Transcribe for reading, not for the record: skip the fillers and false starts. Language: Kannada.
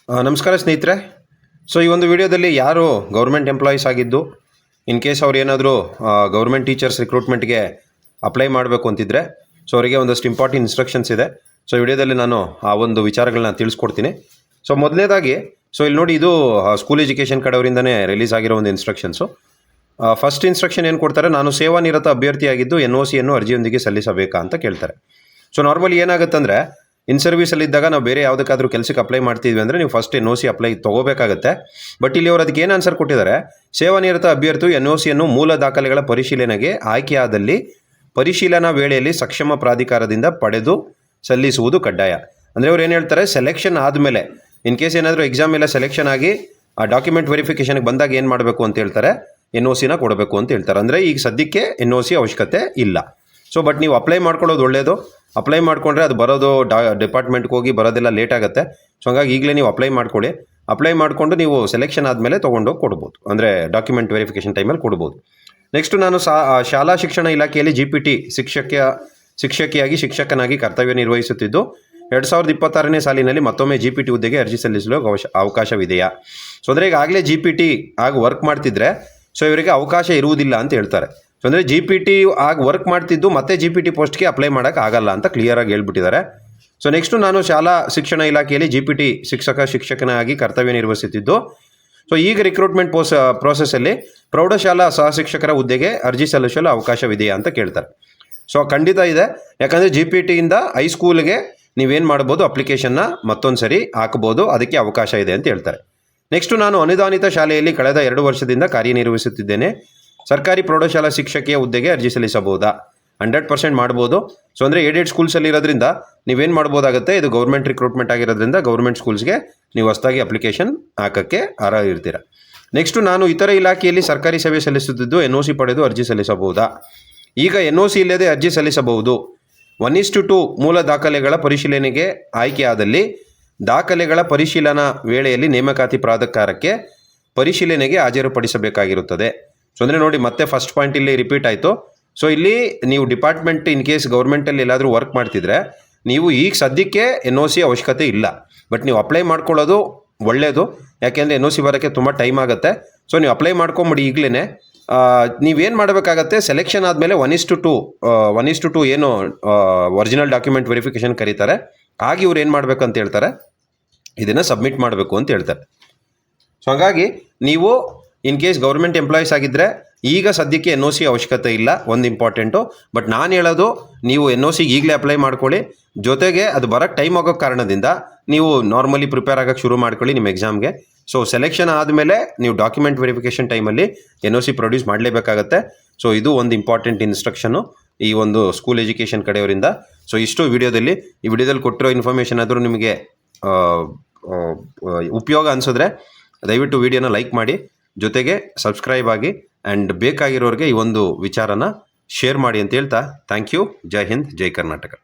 ನಮಸ್ಕಾರ ಸ್ನೇಹಿತರೆ. ಸೊ ಈ ಒಂದು ವಿಡಿಯೋದಲ್ಲಿ ಯಾರು ಗೌರ್ಮೆಂಟ್ ಎಂಪ್ಲಾಯೀಸ್ ಆಗಿದ್ದು ಇನ್ ಕೇಸ್ ಅವ್ರು ಏನಾದರೂ ಗೌರ್ಮೆಂಟ್ ಟೀಚರ್ಸ್ ರಿಕ್ರೂಟ್ಮೆಂಟ್ಗೆ ಅಪ್ಲೈ ಮಾಡಬೇಕು ಅಂತಿದ್ರೆ ಸೊ ಅವರಿಗೆ ಒಂದಷ್ಟು ಇಂಪಾರ್ಟೆಂಟ್ ಇನ್ಸ್ಟ್ರಕ್ಷನ್ಸ್ ಇದೆ. ಸೊ ವಿಡಿಯೋದಲ್ಲಿ ನಾನು ಆ ಒಂದು ವಿಚಾರಗಳನ್ನ ತಿಳಿಸ್ಕೊಡ್ತೀನಿ. ಸೊ ಮೊದಲನೇದಾಗಿ ಇಲ್ಲಿ ನೋಡಿ, ಇದು ಸ್ಕೂಲ್ ಎಜುಕೇಷನ್ ಕಡೆಯವರಿಂದನೇ ರಿಲೀಸ್ ಆಗಿರೋ ಒಂದು ಇನ್ಸ್ಟ್ರಕ್ಷನ್ಸು. ಫಸ್ಟ್ ಇನ್ಸ್ಟ್ರಕ್ಷನ್ ಏನು ಕೊಡ್ತಾರೆ, ನಾನು ಸೇವಾನಿರತ ಅಭ್ಯರ್ಥಿಯಾಗಿದ್ದು NOCಯನ್ನು ಅರ್ಜಿಯೊಂದಿಗೆ ಸಲ್ಲಿಸಬೇಕಾ ಅಂತ ಕೇಳ್ತಾರೆ. ಸೊ ನಾರ್ಮಲಿ ಏನಾಗುತ್ತಂದರೆ, ಇನ್ ಸರ್ವಿಸಲ್ಲಿದ್ದಾಗ ನಾವು ಬೇರೆ ಯಾವುದಕ್ಕಾದ್ರೂ ಕೆಲಸಕ್ಕೆ ಅಪ್ಲೈ ಮಾಡ್ತಿದ್ವಿ ಅಂದರೆ ನೀವು ಫಸ್ಟ್ NOC ಅಪ್ಲೈ ತೊಗೋಬೇಕಾಗತ್ತೆ. ಬಟ್ ಇಲ್ಲಿ ಅವರು ಅದಕ್ಕೆ ಏನು ಆನ್ಸರ್ ಕೊಟ್ಟಿದ್ದಾರೆ, ಸೇವಾನಿರತ ಅಭ್ಯರ್ಥಿಯು NOCಯನ್ನು ಮೂಲ ದಾಖಲೆಗಳ ಪರಿಶೀಲನೆಗೆ ಆಯ್ಕೆಯಾದಲ್ಲಿ ಪರಿಶೀಲನಾ ವೇಳೆಯಲ್ಲಿ ಸಕ್ಷಮ ಪ್ರಾಧಿಕಾರದಿಂದ ಪಡೆದು ಸಲ್ಲಿಸುವುದು ಕಡ್ಡಾಯ. ಅಂದರೆ ಅವ್ರು ಏನು ಹೇಳ್ತಾರೆ, ಸೆಲೆಕ್ಷನ್ ಆದಮೇಲೆ ಇನ್ ಕೇಸ್ ಏನಾದರೂ ಎಕ್ಸಾಮ್ ಎಲ್ಲ ಸೆಲೆಕ್ಷನ್ ಆಗಿ ಆ ಡಾಕ್ಯುಮೆಂಟ್ ವೆರಿಫಿಕೇಷನ್ಗೆ ಬಂದಾಗ ಏನು ಮಾಡಬೇಕು ಅಂತ ಹೇಳ್ತಾರೆ, NOCನ ಕೊಡಬೇಕು ಅಂತ ಹೇಳ್ತಾರೆ. ಅಂದರೆ ಈಗ ಸದ್ಯಕ್ಕೆ NOC ಅವಶ್ಯಕತೆ ಇಲ್ಲ. ಸೊ ಬಟ್ ನೀವು ಅಪ್ಲೈ ಮಾಡ್ಕೊಳ್ಳೋದು ಒಳ್ಳೆಯದು. ಅಪ್ಲೈ ಮಾಡಿಕೊಂಡ್ರೆ ಅದು ಬರೋದು ಡಿಪಾರ್ಟ್ಮೆಂಟ್ಗೆ ಹೋಗಿ ಬರೋದೆಲ್ಲ ಲೇಟ್ ಆಗುತ್ತೆ. ಸೊ ಹಂಗಾಗಿ ಈಗಲೇ ನೀವು ಅಪ್ಲೈ ಮಾಡ್ಕೊಳ್ಳಿ. ಅಪ್ಲೈ ಮಾಡಿಕೊಂಡು ನೀವು ಸೆಲೆಕ್ಷನ್ ಆದಮೇಲೆ ತೊಗೊಂಡೋಗಿ ಕೊಡ್ಬೋದು, ಅಂದರೆ ಡಾಕ್ಯುಮೆಂಟ್ ವೆರಿಫಿಕೇಷನ್ ಟೈಮಲ್ಲಿ ಕೊಡ್ಬೋದು. ನೆಕ್ಸ್ಟು ನಾನು ಶಾಲಾ ಶಿಕ್ಷಣ ಇಲಾಖೆಯಲ್ಲಿ GPT ಶಿಕ್ಷಕಿಯಾಗಿ ಶಿಕ್ಷಕನಾಗಿ ಕರ್ತವ್ಯ ನಿರ್ವಹಿಸುತ್ತಿದ್ದು 2026ನೇ ಸಾಲಿನಲ್ಲಿ ಮತ್ತೊಮ್ಮೆ GPT ಹುದ್ದೆಗೆ ಅರ್ಜಿ ಸಲ್ಲಿಸಲು ಅವಕಾಶವಿದೆಯಾ? ಸೊ ಅಂದರೆ ಈಗಾಗಲೇ GPT ಆಗಿ ವರ್ಕ್ ಮಾಡ್ತಿದ್ರೆ ಸೊ ಇವರಿಗೆ ಅವಕಾಶ ಇರುವುದಿಲ್ಲ ಅಂತ ಹೇಳ್ತಾರೆ. ಸೊ ಅಂದರೆ GPT ಆಗಿ ವರ್ಕ್ ಮಾಡ್ತಿದ್ದು ಮತ್ತೆ GPT ಪೋಸ್ಟ್ಗೆ ಅಪ್ಲೈ ಮಾಡೋಕ್ಕಾಗಲ್ಲ ಅಂತ ಕ್ಲಿಯರಾಗಿ ಹೇಳ್ಬಿಟ್ಟಿದ್ದಾರೆ. ಸೊ ನೆಕ್ಸ್ಟು ನಾನು ಶಾಲಾ ಶಿಕ್ಷಣ ಇಲಾಖೆಯಲ್ಲಿ GPT ಶಿಕ್ಷಕನಾಗಿ ಕರ್ತವ್ಯ ನಿರ್ವಹಿಸುತ್ತಿದ್ದು ಸೊ ಈಗ ರಿಕ್ರೂಟ್ಮೆಂಟ್ ಪ್ರೋಸೆಸ್ಸಲ್ಲಿ ಪ್ರೌಢಶಾಲಾ ಸಹಶಿಕ್ಷಕರ ಹುದ್ದೆಗೆ ಅರ್ಜಿ ಸಲ್ಲಿಸಲು ಅವಕಾಶವಿದೆಯಾ ಅಂತ ಕೇಳ್ತಾರೆ. ಸೊ ಖಂಡಿತ ಇದೆ. ಯಾಕಂದರೆ GPTಯಿಂದ ಹೈಸ್ಕೂಲ್ಗೆ ನೀವೇನು ಮಾಡ್ಬೋದು, ಅಪ್ಲಿಕೇಶನ್ನ ಮತ್ತೊಂದು ಸರಿ ಹಾಕ್ಬೋದು, ಅದಕ್ಕೆ ಅವಕಾಶ ಇದೆ ಅಂತ ಹೇಳ್ತಾರೆ. ನೆಕ್ಸ್ಟು ನಾನು ಅನುದಾನಿತ ಶಾಲೆಯಲ್ಲಿ ಕಳೆದ 2 ವರ್ಷದಿಂದ ಕಾರ್ಯನಿರ್ವಹಿಸುತ್ತಿದ್ದೇನೆ. ಸರ್ಕಾರಿ ಪ್ರೌಢಶಾಲಾ ಶಿಕ್ಷಕಿಯ ಹುದ್ದೆಗೆ ಅರ್ಜಿ ಸಲ್ಲಿಸಬಹುದಾ? 100% ಮಾಡ್ಬೋದು. ಸೊ ಅಂದರೆ ಏಡೆಡ್ ಸ್ಕೂಲ್ಸಲ್ಲಿ ಇರೋದ್ರಿಂದ ನೀವೇನು ಮಾಡ್ಬೋದಾಗುತ್ತೆ, ಇದು ಗೌರ್ಮೆಂಟ್ ರಿಕ್ರೂಟ್ಮೆಂಟ್ ಆಗಿರೋದ್ರಿಂದ ಗೌರ್ಮೆಂಟ್ ಸ್ಕೂಲ್ಸ್ಗೆ ನೀವು ಹೊಸದಾಗಿ ಅಪ್ಲಿಕೇಶನ್ ಹಾಕೋಕ್ಕೆ ಅರ್ಹ ಇರ್ತೀರ. ನೆಕ್ಸ್ಟು ನಾನು ಇತರ ಇಲಾಖೆಯಲ್ಲಿ ಸರ್ಕಾರಿ ಸೇವೆ ಸಲ್ಲಿಸುತ್ತಿದ್ದು NOC ಪಡೆದು ಅರ್ಜಿ ಸಲ್ಲಿಸಬಹುದಾ? ಈಗ NOC ಇಲ್ಲದೆ ಅರ್ಜಿ ಸಲ್ಲಿಸಬಹುದು. 1:2 ಮೂಲ ದಾಖಲೆಗಳ ಪರಿಶೀಲನೆಗೆ ಆಯ್ಕೆಯಾದಲ್ಲಿ ದಾಖಲೆಗಳ ಪರಿಶೀಲನಾ ವೇಳೆಯಲ್ಲಿ ನೇಮಕಾತಿ ಪ್ರಾಧಿಕಾರಕ್ಕೆ ಪರಿಶೀಲನೆಗೆ ಹಾಜರುಪಡಿಸಬೇಕಾಗಿರುತ್ತದೆ. ಸೊ ಅಂದರೆ ನೋಡಿ, ಮತ್ತೆ ಫಸ್ಟ್ ಪಾಯಿಂಟ್ ಇಲ್ಲಿ ರಿಪೀಟ್ ಆಯಿತು. ಸೊ ಇಲ್ಲಿ ನೀವು ಡಿಪಾರ್ಟ್ಮೆಂಟ್ ಇನ್ ಕೇಸ್ ಗೌರ್ಮೆಂಟಲ್ಲಿ ಎಲ್ಲಾದರೂ ವರ್ಕ್ ಮಾಡ್ತಿದ್ರೆ ನೀವು ಈಗ ಸದ್ಯಕ್ಕೆ NOC ಅವಶ್ಯಕತೆ ಇಲ್ಲ. ಬಟ್ ನೀವು ಅಪ್ಲೈ ಮಾಡ್ಕೊಳ್ಳೋದು ಒಳ್ಳೆಯದು. ಯಾಕೆಂದರೆ NOC ಬರೋಕ್ಕೆ ತುಂಬ ಟೈಮ್ ಆಗುತ್ತೆ. ಸೊ ನೀವು ಅಪ್ಲೈ ಮಾಡ್ಕೊಂಬಿಡಿ ಈಗಲೇ. ನೀವೇನು ಮಾಡಬೇಕಾಗತ್ತೆ, ಸೆಲೆಕ್ಷನ್ ಆದಮೇಲೆ 1:2 ಏನು ಒರಿಜಿನಲ್ ಡಾಕ್ಯುಮೆಂಟ್ ವೆರಿಫಿಕೇಷನ್ ಕರೀತಾರೆ, ಆಗ ಇವ್ರು ಏನು ಮಾಡಬೇಕಂತ ಹೇಳ್ತಾರೆ, ಇದನ್ನು ಸಬ್ಮಿಟ್ ಮಾಡಬೇಕು ಅಂತ ಹೇಳ್ತಾರೆ. ಸೊ ಹಾಗಾಗಿ ನೀವು ಇನ್ ಕೇಸ್ ಗೌರ್ಮೆಂಟ್ ಎಂಪ್ಲಾಯೀಸ್ ಆಗಿದ್ದರೆ ಈಗ ಸದ್ಯಕ್ಕೆ NOC ಅವಶ್ಯಕತೆ ಇಲ್ಲ, ಒಂದು ಇಂಪಾರ್ಟೆಂಟು. ಬಟ್ ನಾನು ಹೇಳೋದು, ನೀವು NOCಗೆ ಈಗಲೇ ಅಪ್ಲೈ ಮಾಡ್ಕೊಳ್ಳಿ. ಜೊತೆಗೆ ಅದು ಬರೋಕ್ಕೆ ಟೈಮ್ ಆಗೋ ಕಾರಣದಿಂದ ನೀವು ನಾರ್ಮಲಿ ಪ್ರಿಪೇರ್ ಆಗೋಕ್ಕೆ ಶುರು ಮಾಡ್ಕೊಳ್ಳಿ ನಿಮ್ಮ ಎಕ್ಸಾಮ್ಗೆ. ಸೊ ಸೆಲೆಕ್ಷನ್ ಆದಮೇಲೆ ನೀವು ಡಾಕ್ಯುಮೆಂಟ್ ವೆರಿಫಿಕೇಷನ್ ಟೈಮಲ್ಲಿ NOC ಪ್ರೊಡ್ಯೂಸ್ ಮಾಡಲೇಬೇಕಾಗತ್ತೆ. ಸೊ ಇದು ಒಂದು ಇಂಪಾರ್ಟೆಂಟ್ ಇನ್ಸ್ಟ್ರಕ್ಷನು ಈ ಒಂದು ಸ್ಕೂಲ್ ಎಜುಕೇಷನ್ ಕಡೆಯವರಿಂದ. ಸೊ ಇಷ್ಟು ಈ ವಿಡಿಯೋದಲ್ಲಿ ಕೊಟ್ಟಿರೋ ಇನ್ಫಾರ್ಮೇಷನ್ ಆದರೂ ನಿಮಗೆ ಉಪಯೋಗ ಅನಿಸಿದ್ರೆ ದಯವಿಟ್ಟು ವಿಡಿಯೋನ ಲೈಕ್ ಮಾಡಿ, ಜೊತೆಗೆ ಸಬ್ಸ್ಕ್ರೈಬ್ ಆಗಿ, ಆ್ಯಂಡ್ ಬೇಕಾಗಿರೋರಿಗೆ ಈ ಒಂದು ವಿಚಾರನ ಶೇರ್ ಮಾಡಿ ಅಂತ ಹೇಳ್ತಾ, ಥ್ಯಾಂಕ್ ಯು. ಜೈ ಹಿಂದ್, ಜೈ ಕರ್ನಾಟಕ.